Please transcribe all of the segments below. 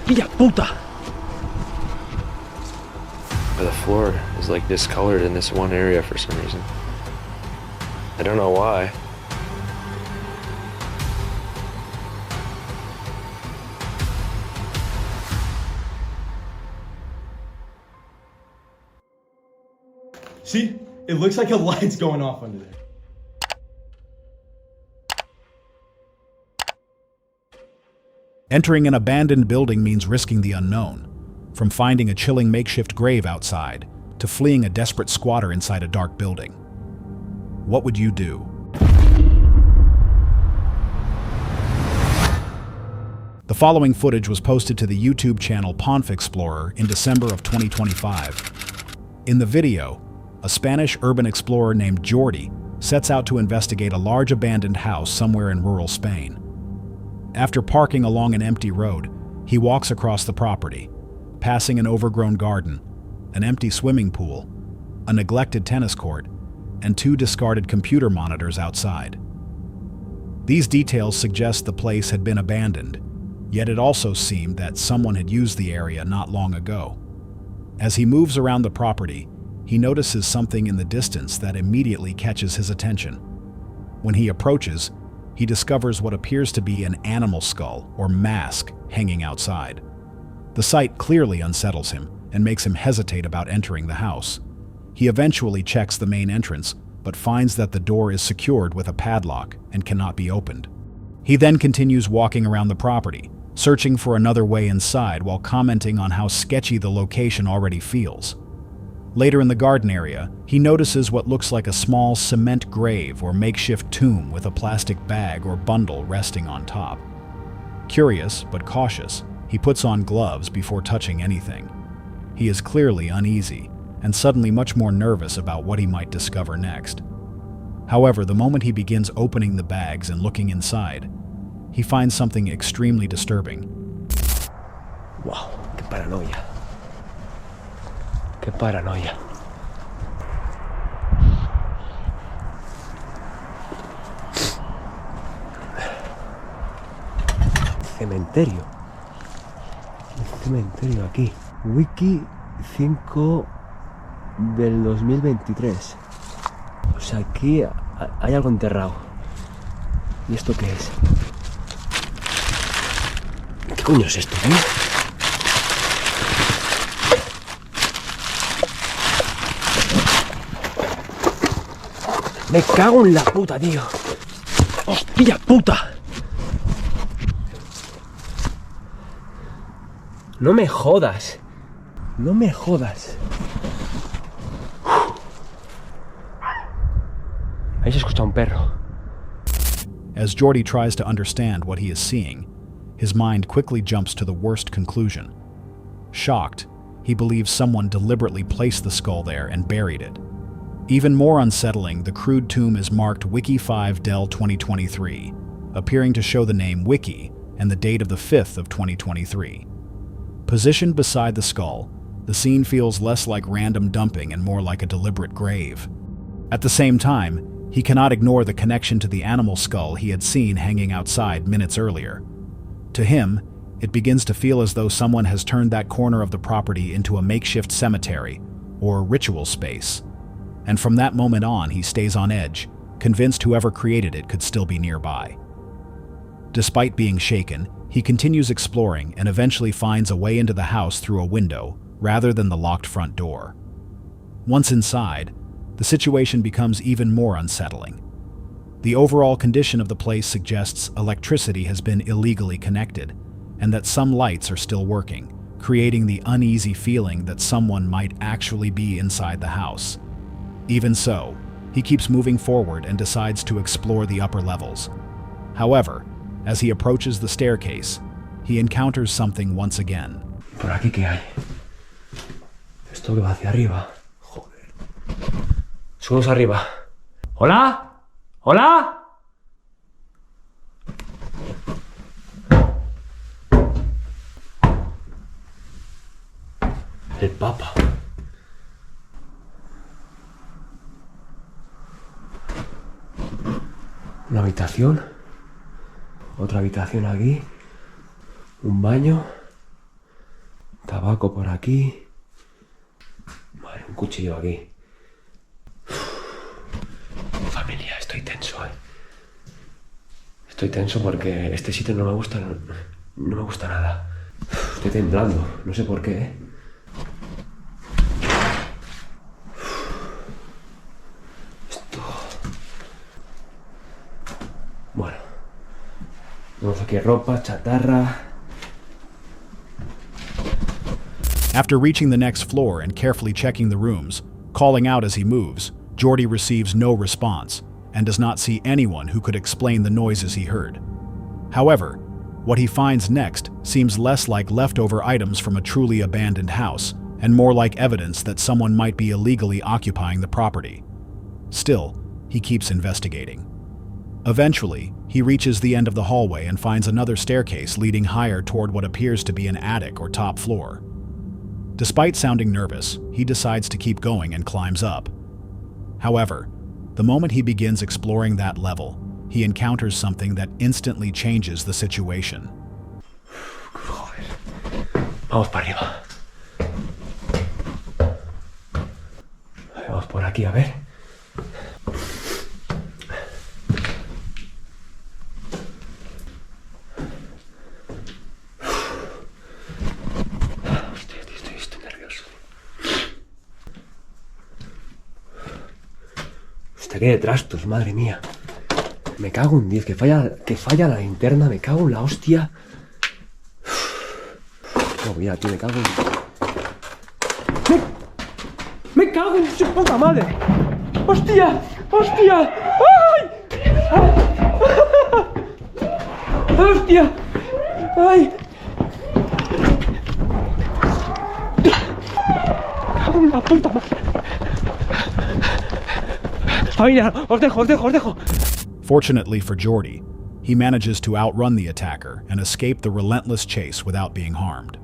¡Hostia puta! The floor is like discolored in this one area for some reason. I don't know why. See? It looks like a light's going off under there. Entering an abandoned building means risking the unknown, from finding a chilling makeshift grave outside to fleeing a desperate squatter inside a dark building. What would you do? The following footage was posted to the YouTube channel Ponf Explorer in December of 2025. In the video, a Spanish urban explorer named Jordi sets out to investigate a large abandoned house somewhere in rural Spain. After parking along an empty road, he walks across the property, passing an overgrown garden, an empty swimming pool, a neglected tennis court, and 2 discarded computer monitors outside. These details suggest the place had been abandoned, yet it also seemed that someone had used the area not long ago. As he moves around the property, he notices something in the distance that immediately catches his attention. When he approaches, he discovers what appears to be an animal skull or mask hanging outside. The sight clearly unsettles him and makes him hesitate about entering the house. He eventually checks the main entrance, but finds that the door is secured with a padlock and cannot be opened. He then continues walking around the property, searching for another way inside while commenting on how sketchy the location already feels. Later in the garden area, he notices what looks like a small cement grave or makeshift tomb with a plastic bag or bundle resting on top. Curious but cautious, he puts on gloves before touching anything. He is clearly uneasy and suddenly much more nervous about what he might discover next. However, the moment he begins opening the bags and looking inside, he finds something extremely disturbing. Wow, qué paranoia. Qué paranoia. Cementerio. Un cementerio aquí. Wiki 5 del 2023. O sea, aquí hay algo enterrado. ¿Y esto qué es? ¿Qué coño es esto, tío? Me cago en la puta, tío. ¡Hostia puta! No me jodas. No me jodas. Ahí se escucha un perro. As Jordi tries to understand what he is seeing, his mind quickly jumps to the worst conclusion. Shocked, he believes someone deliberately placed the skull there and buried it. Even more unsettling, the crude tomb is marked Wiki 5 Del 2023, appearing to show the name Wiki and the date of the 5th of 2023. Positioned beside the skull, the scene feels less like random dumping and more like a deliberate grave. At the same time, he cannot ignore the connection to the animal skull he had seen hanging outside minutes earlier. To him, it begins to feel as though someone has turned that corner of the property into a makeshift cemetery or ritual space. And from that moment on, he stays on edge, convinced whoever created it could still be nearby. Despite being shaken, he continues exploring and eventually finds a way into the house through a window, rather than the locked front door. Once inside, the situation becomes even more unsettling. The overall condition of the place suggests electricity has been illegally connected, and that some lights are still working, creating the uneasy feeling that someone might actually be inside the house. Even so, he keeps moving forward and decides to explore the upper levels. However, as he approaches the staircase, he encounters something once again. ¿Por aquí qué hay? Esto que va hacia arriba. Joder. Subimos arriba. ¿Hola? ¿Hola? El Papa. Una habitación. Otra habitación aquí. Un baño. tabaco por aquí. Vale, un cuchillo aquí. Familia, estoy tenso, Estoy tenso porque este sitio no me gusta, no me gusta nada. Estoy temblando, no sé por qué, Esto... Bueno. Vemos aquí ropa, chatarra. After reaching the next floor and carefully checking the rooms, calling out as he moves, Jordy receives no response and does not see anyone who could explain the noises he heard. However, what he finds next seems less like leftover items from a truly abandoned house and more like evidence that someone might be illegally occupying the property. Still, he keeps investigating. Eventually, he reaches the end of the hallway and finds another staircase leading higher toward what appears to be an attic or top floor. Despite sounding nervous, he decides to keep going and climbs up. However, the moment he begins exploring that level, he encounters something that instantly changes the situation. Joder. Vamos para arriba. Vamos por aquí, a ver. Estoy nervioso. Hostia, qué de trastos, madre mía. Me cago en 10, que falla la linterna, me cago en la hostia. No, mira, tío, me cago en... ¡Me cago en su puta madre! ¡Hostia! ¡Hostia! ¡Ay! ¡Hostia! ¡Ay! ¡Me cago en la puta madre! ¡Familia! ¡Os dejo! Fortunately for Jordy, he manages to outrun the attacker and escape the relentless chase without being harmed.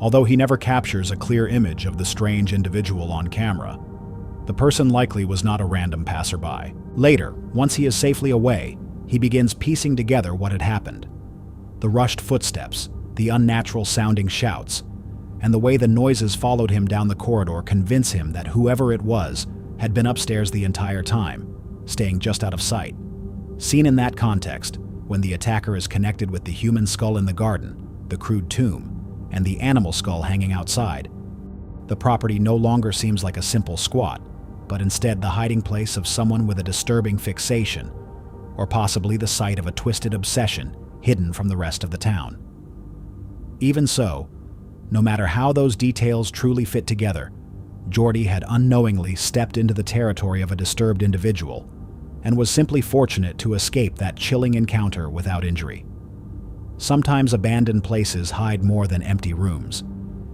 Although he never captures a clear image of the strange individual on camera, the person likely was not a random passerby. Later, once he is safely away, he begins piecing together what had happened. The rushed footsteps, the unnatural-sounding shouts, and the way the noises followed him down the corridor convince him that whoever it was had been upstairs the entire time, staying just out of sight. Seen in that context, when the attacker is connected with the human skull in the garden, the crude tomb, and the animal skull hanging outside, the property no longer seems like a simple squat, but instead the hiding place of someone with a disturbing fixation, or possibly the site of a twisted obsession hidden from the rest of the town. Even so, no matter how those details truly fit together, Jordy had unknowingly stepped into the territory of a disturbed individual and was simply fortunate to escape that chilling encounter without injury. Sometimes abandoned places hide more than empty rooms,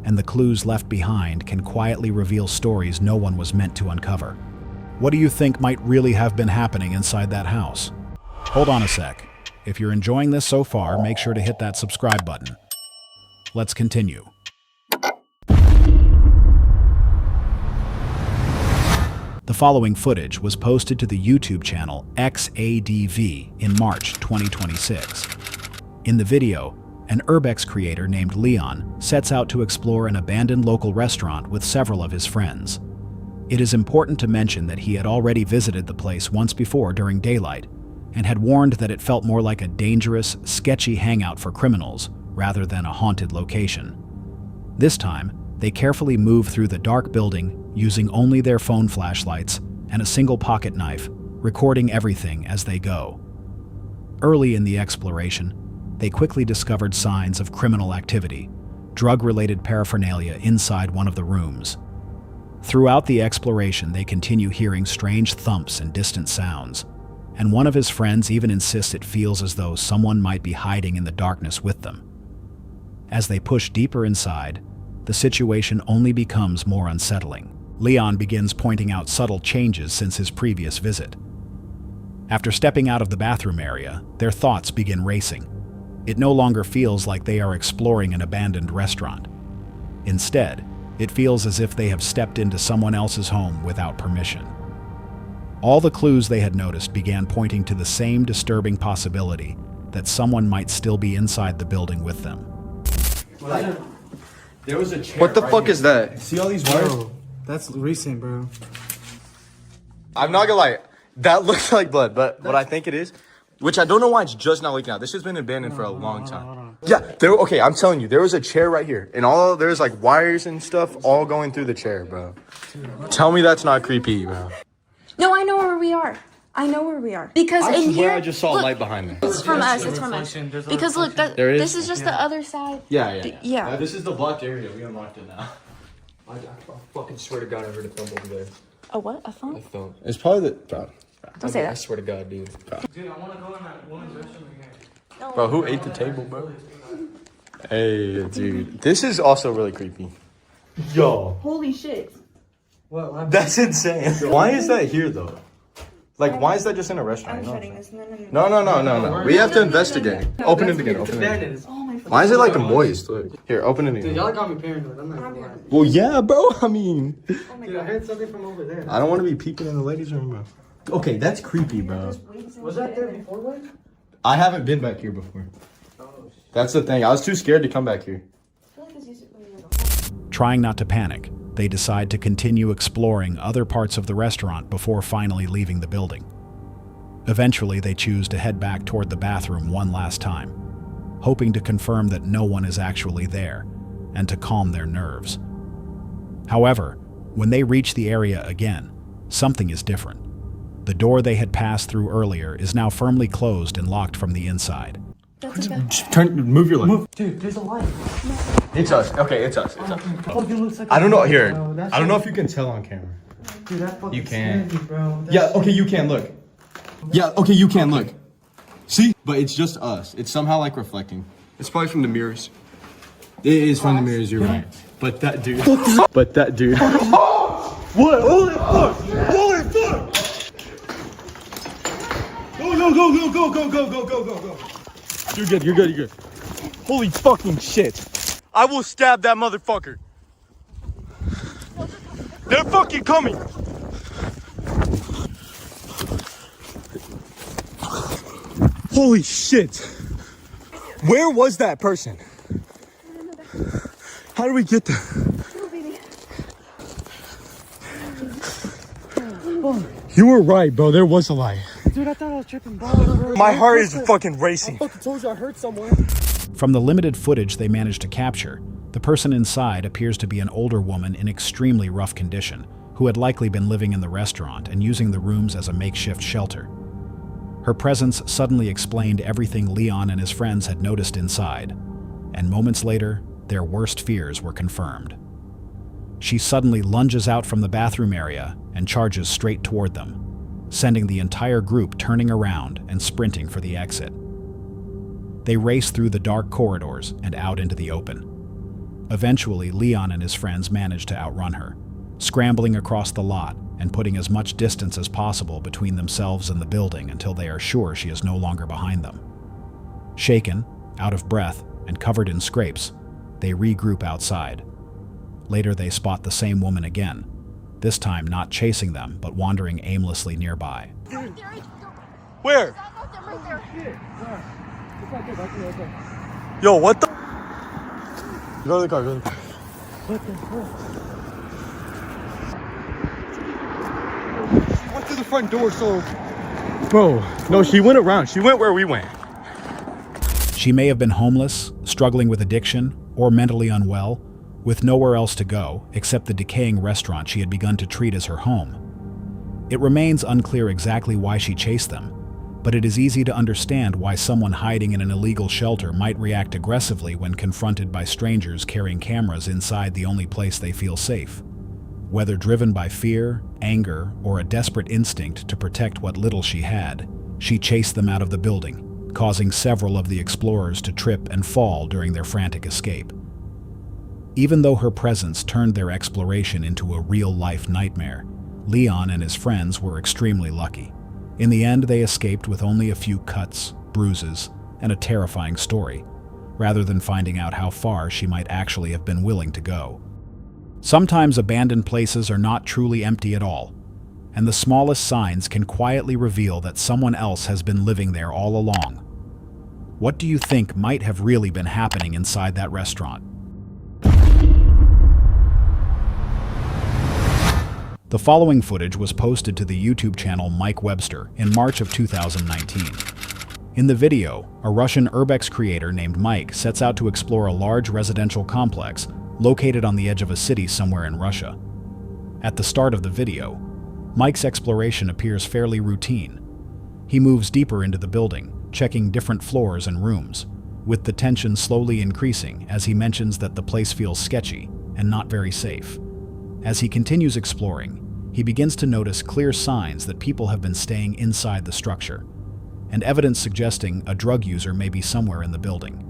and the clues left behind can quietly reveal stories no one was meant to uncover. What do you think might really have been happening inside that house? Hold on a sec. If you're enjoying this so far, make sure to hit that subscribe button. Let's continue. The following footage was posted to the YouTube channel XADV in March 2026. In the video, an urbex creator named Leon sets out to explore an abandoned local restaurant with several of his friends. It is important to mention that he had already visited the place once before during daylight and had warned that it felt more like a dangerous, sketchy hangout for criminals rather than a haunted location. This time, they carefully move through the dark building using only their phone flashlights and a single pocket knife, recording everything as they go. Early in the exploration, they quickly discovered signs of criminal activity, drug-related paraphernalia inside one of the rooms. Throughout the exploration, they continue hearing strange thumps and distant sounds, and one of his friends even insists it feels as though someone might be hiding in the darkness with them. As they push deeper inside, the situation only becomes more unsettling. Leon begins pointing out subtle changes since his previous visit. After stepping out of the bathroom area, their thoughts begin racing. It no longer feels like they are exploring an abandoned restaurant. Instead, it feels as if they have stepped into someone else's home without permission. All the clues they had noticed began pointing to the same disturbing possibility that someone might still be inside the building with them. There was a chair. What the right fuck here. is that? See all these wires? Bro, that's recent, bro. I'm not gonna lie. That looks like blood, but what I think it is, which I don't know why it's just not leaking out. This has been abandoned for a long time. Yeah, okay, I'm telling you, there was a chair right here. And there's like wires and stuff all going through the chair, bro. Tell me that's not creepy, bro. No, I know where we are. I know where we are. Because in here, I just saw look, a light behind me. It's from us. It's from us. Because look, this is just the other side. Yeah. This is the blocked area. We unlocked it now. I fucking swear to God, I heard a thump over there. A what? A phone? Thump. It's probably the... Bro. Don't say I that. swear to God, dude. Dude, I want to go in that woman's restroom again. Bro, who ate the table, bro? Hey, dude. This is also really creepy. Yo. Holy shit. What? That's insane. Why is that here, though? Like, why is that just in a restaurant? I'm You know? shutting this. No. No. We have to investigate. Open it again. Open it again. Oh my Why is it like moist? Look. Here, open it Dude, again. y'all got me paranoid. I'm not gonna lie. Well, yeah, bro. I mean, Dude, I heard something from over there. I don't want to be peeking in the ladies' room, bro. Okay, that's creepy, bro. Was that there before, like? I haven't been back here before. That's the thing. I was too scared to come back here. Trying not to panic, they decide to continue exploring other parts of the restaurant before finally leaving the building. Eventually, they choose to head back toward the bathroom one last time, hoping to confirm that no one is actually there and to calm their nerves. However, when they reach the area again, something is different. The door they had passed through earlier is now firmly closed and locked from the inside. Move your leg. Dude, there's a light. It's us. Okay, it's us. Fucking looks like I don't know. Here. Bro, I don't know if you can tell on camera. Dude, that fucking You can. scared me, bro. Yeah, okay, you can look. Yeah, okay, you can look. See? But it's just us. It's somehow like reflecting. It's probably from the mirrors. It is from the mirrors, you're right. But that dude. But that dude. What? Holy fuck! Holy fuck! Go. You're good. Holy fucking shit. I will stab that motherfucker. They're fucking coming. Holy shit. Where was that person? How did we get there? You were right, bro. There was a light. Dude, I thought I was tripping balls, bro. My heart is fucking racing. I fucking told you I heard somewhere. From the limited footage they managed to capture, the person inside appears to be an older woman in extremely rough condition, who had likely been living in the restaurant and using the rooms as a makeshift shelter. Her presence suddenly explained everything Leon and his friends had noticed inside, and moments later, their worst fears were confirmed. She suddenly lunges out from the bathroom area and charges straight toward them, sending the entire group turning around and sprinting for the exit. They race through the dark corridors and out into the open. Eventually, Leon and his friends manage to outrun her, scrambling across the lot and putting as much distance as possible between themselves and the building until they are sure she is no longer behind them. Shaken, out of breath, and covered in scrapes, they regroup outside. Later, they spot the same woman again, this time not chasing them, but wandering aimlessly nearby. Where? Yo, what the? Go to the car. She went through the front door, so... Bro, no, she went around. She went where we went. She may have been homeless, struggling with addiction, or mentally unwell, with nowhere else to go except the decaying restaurant she had begun to treat as her home. It remains unclear exactly why she chased them, but it is easy to understand why someone hiding in an illegal shelter might react aggressively when confronted by strangers carrying cameras inside the only place they feel safe. Whether driven by fear, anger, or a desperate instinct to protect what little she had, she chased them out of the building, causing several of the explorers to trip and fall during their frantic escape. Even though her presence turned their exploration into a real-life nightmare, Leon and his friends were extremely lucky. In the end, they escaped with only a few cuts, bruises, and a terrifying story, rather than finding out how far she might actually have been willing to go. Sometimes abandoned places are not truly empty at all, and the smallest signs can quietly reveal that someone else has been living there all along. What do you think might have really been happening inside that restaurant? The following footage was posted to the YouTube channel Mike Webster in March of 2019. In the video, a Russian urbex creator named Mike sets out to explore a large residential complex located on the edge of a city somewhere in Russia. At the start of the video, Mike's exploration appears fairly routine. He moves deeper into the building, checking different floors and rooms, with the tension slowly increasing as he mentions that the place feels sketchy and not very safe. As he continues exploring, he begins to notice clear signs that people have been staying inside the structure, and evidence suggesting a drug user may be somewhere in the building.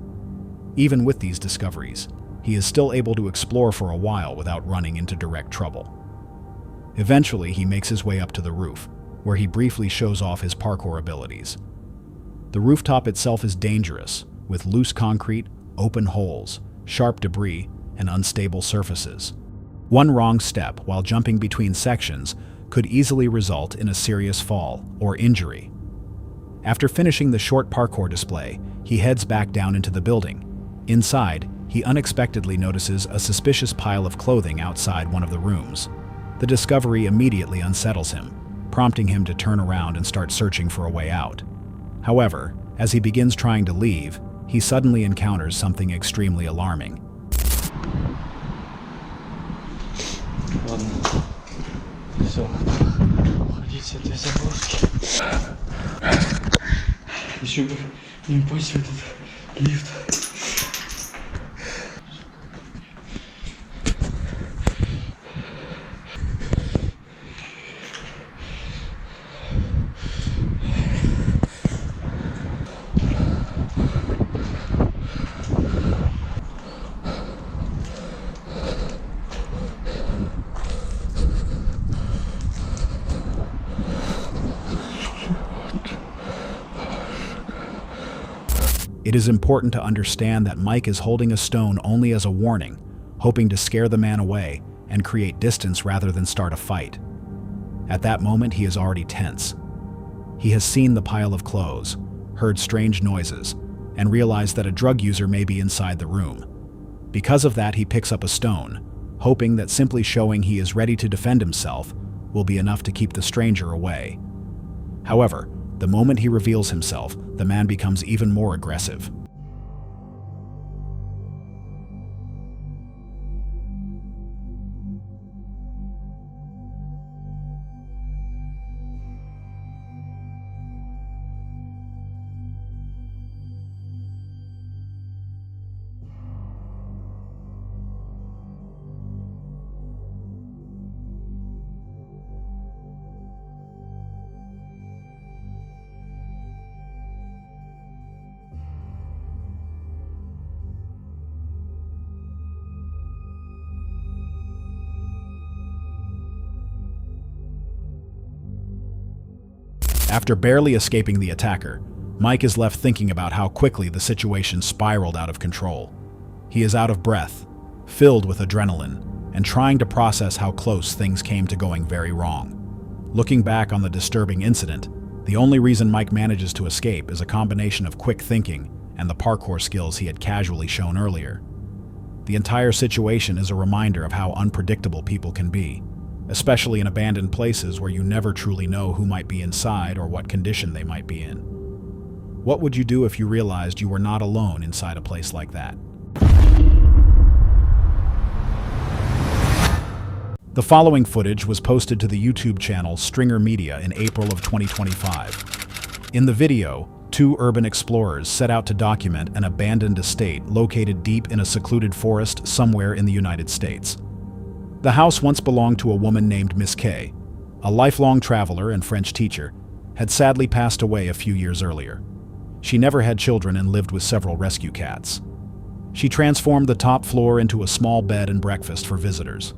Even with these discoveries, he is still able to explore for a while without running into direct trouble. Eventually, he makes his way up to the roof, where he briefly shows off his parkour abilities. The rooftop itself is dangerous, with loose concrete, open holes, sharp debris, and unstable surfaces. One wrong step while jumping between sections could easily result in a serious fall or injury. After finishing the short parkour display, he heads back down into the building. Inside, he unexpectedly notices a suspicious pile of clothing outside one of the rooms. The discovery immediately unsettles him, prompting him to turn around and start searching for a way out. However, as he begins trying to leave, he suddenly encounters something extremely alarming. Ладно. Все. Уходить с этой загрузки. Еще бы не упасть в этот лифт. It is important to understand that Mike is holding a stone only as a warning, hoping to scare the man away and create distance rather than start a fight. At that moment, he is already tense. He has seen the pile of clothes, heard strange noises, and realized that a drug user may be inside the room. Because of that, he picks up a stone, hoping that simply showing he is ready to defend himself will be enough to keep the stranger away. However, the moment he reveals himself, the man becomes even more aggressive. After barely escaping the attacker, Mike is left thinking about how quickly the situation spiraled out of control. He is out of breath, filled with adrenaline, and trying to process how close things came to going very wrong. Looking back on the disturbing incident, the only reason Mike manages to escape is a combination of quick thinking and the parkour skills he had casually shown earlier. The entire situation is a reminder of how unpredictable people can be, especially in abandoned places where you never truly know who might be inside or what condition they might be in. What would you do if you realized you were not alone inside a place like that? The following footage was posted to the YouTube channel Stringer Media in April of 2025. In the video, two urban explorers set out to document an abandoned estate located deep in a secluded forest somewhere in the United States. The house once belonged to a woman named Miss K. A lifelong traveler and French teacher, had sadly passed away a few years earlier. She never had children and lived with several rescue cats. She transformed the top floor into a small bed and breakfast for visitors.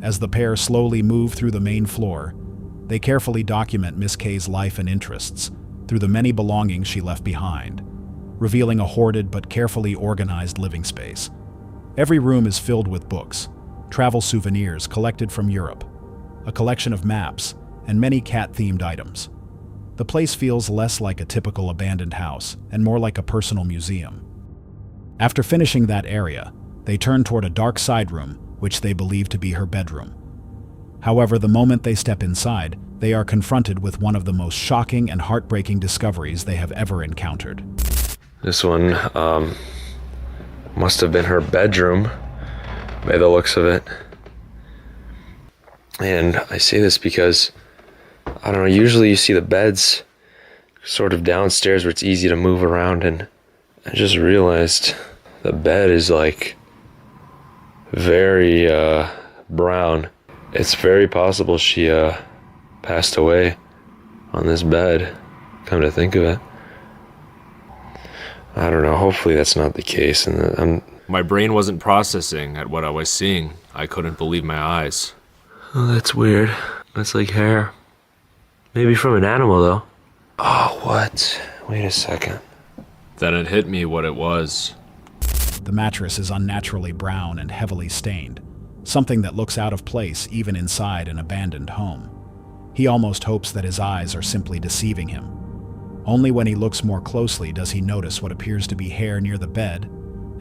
As the pair slowly move through the main floor, they carefully document Miss K's life and interests through the many belongings she left behind, revealing a hoarded but carefully organized living space. Every room is filled with books, travel souvenirs collected from Europe, a collection of maps, and many cat-themed items. The place feels less like a typical abandoned house and more like a personal museum. After finishing that area, they turn toward a dark side room, which they believe to be her bedroom. However, the moment they step inside, they are confronted with one of the most shocking and heartbreaking discoveries they have ever encountered. This one must have been her bedroom by the looks of it. And I say this because, I don't know, usually you see the beds sort of downstairs where it's easy to move around, and I just realized the bed is like very brown. It's very possible she passed away on this bed, come to think of it. I don't know, hopefully that's not the case. And my brain wasn't processing at what I was seeing. I couldn't believe my eyes. Oh, that's weird. That's like hair. Maybe from an animal, though. Oh, what? Wait a second. Then it hit me what it was. The mattress is unnaturally brown and heavily stained, something that looks out of place even inside an abandoned home. He almost hopes that his eyes are simply deceiving him. Only when he looks more closely does he notice what appears to be hair near the bed,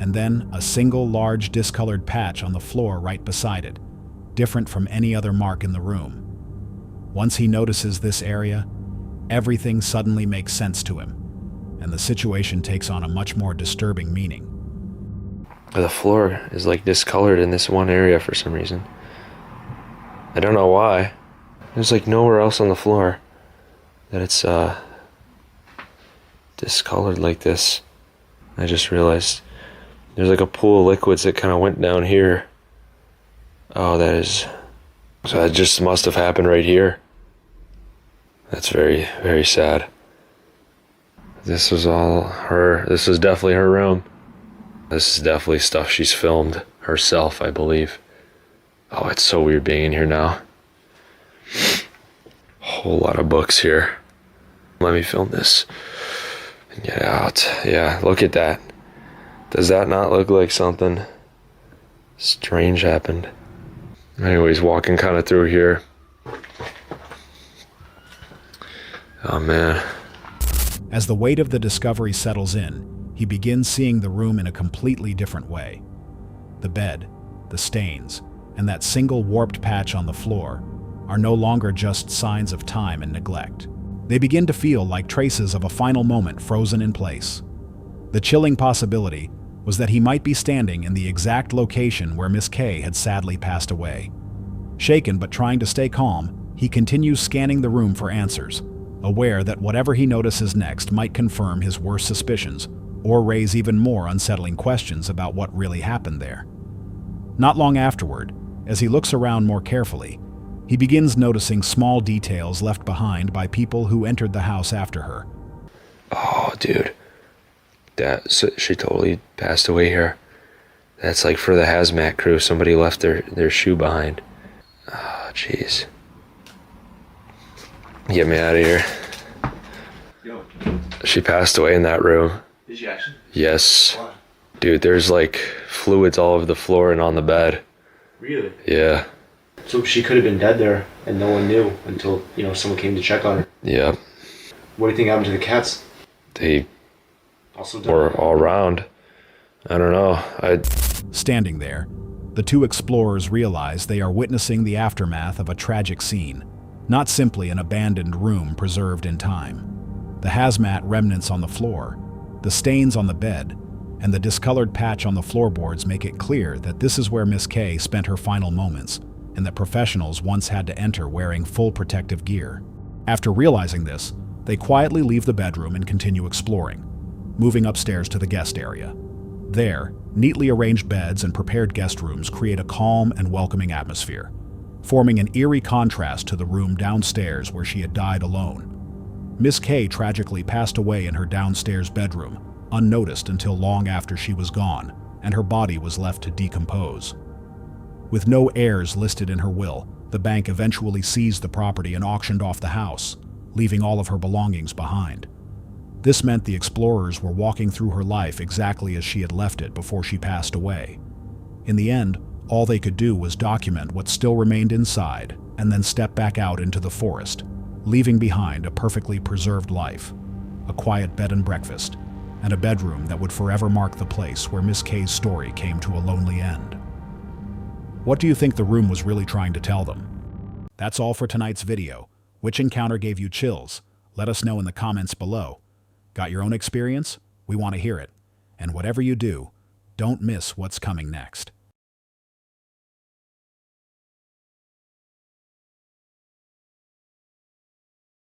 and then a single large discolored patch on the floor right beside it, different from any other mark in the room. Once he notices this area, everything suddenly makes sense to him, and the situation takes on a much more disturbing meaning. The floor is like discolored in this one area for some reason. I don't know why. There's like nowhere else on the floor that it's discolored like this. I just realized there's like a pool of liquids that kind of went down here. Oh, that is... So that just must have happened right here. That's very, very sad. This was all her. This was definitely her room. This is definitely stuff she's filmed herself, I believe. Oh, it's so weird being in here now. Whole lot of books here. Let me film this and get out. Yeah, look at that. Does that not look like something strange happened? Anyways, walking kind of through here. Oh man. As the weight of the discovery settles in, he begins seeing the room in a completely different way. The bed, the stains, and that single warped patch on the floor are no longer just signs of time and neglect. They begin to feel like traces of a final moment frozen in place. The chilling possibility was that he might be standing in the exact location where Miss K had sadly passed away. Shaken but trying to stay calm, he continues scanning the room for answers, aware that whatever he notices next might confirm his worst suspicions or raise even more unsettling questions about what really happened there. Not long afterward, as he looks around more carefully, he begins noticing small details left behind by people who entered the house after her. Oh, dude. She totally passed away here. That's like for the hazmat crew. Somebody left their shoe behind. Oh, jeez. Get me out of here. Yo. She passed away in that room. Did she actually? Yes. Why? Dude, there's like fluids all over the floor and on the bed. Really? Yeah. So she could have been dead there and no one knew until, someone came to check on her. Yeah. What do you think happened to the cats? They Also were all around. I don't know. Standing there, the two explorers realize they are witnessing the aftermath of a tragic scene, not simply an abandoned room preserved in time. The hazmat remnants on the floor, the stains on the bed, and the discolored patch on the floorboards make it clear that this is where Miss K spent her final moments, and that professionals once had to enter wearing full protective gear. After realizing this, they quietly leave the bedroom and continue exploring, moving upstairs to the guest area. There, neatly arranged beds and prepared guest rooms create a calm and welcoming atmosphere, forming an eerie contrast to the room downstairs where she had died alone. Miss K tragically passed away in her downstairs bedroom, unnoticed until long after she was gone, and her body was left to decompose. With no heirs listed in her will, the bank eventually seized the property and auctioned off the house, leaving all of her belongings behind. This meant the explorers were walking through her life exactly as she had left it before she passed away. In the end, all they could do was document what still remained inside and then step back out into the forest, leaving behind a perfectly preserved life, a quiet bed and breakfast, and a bedroom that would forever mark the place where Miss K's story came to a lonely end. What do you think the room was really trying to tell them? That's all for tonight's video. Which encounter gave you chills? Let us know in the comments below. Got your own experience? We want to hear it. And whatever you do, don't miss what's coming next.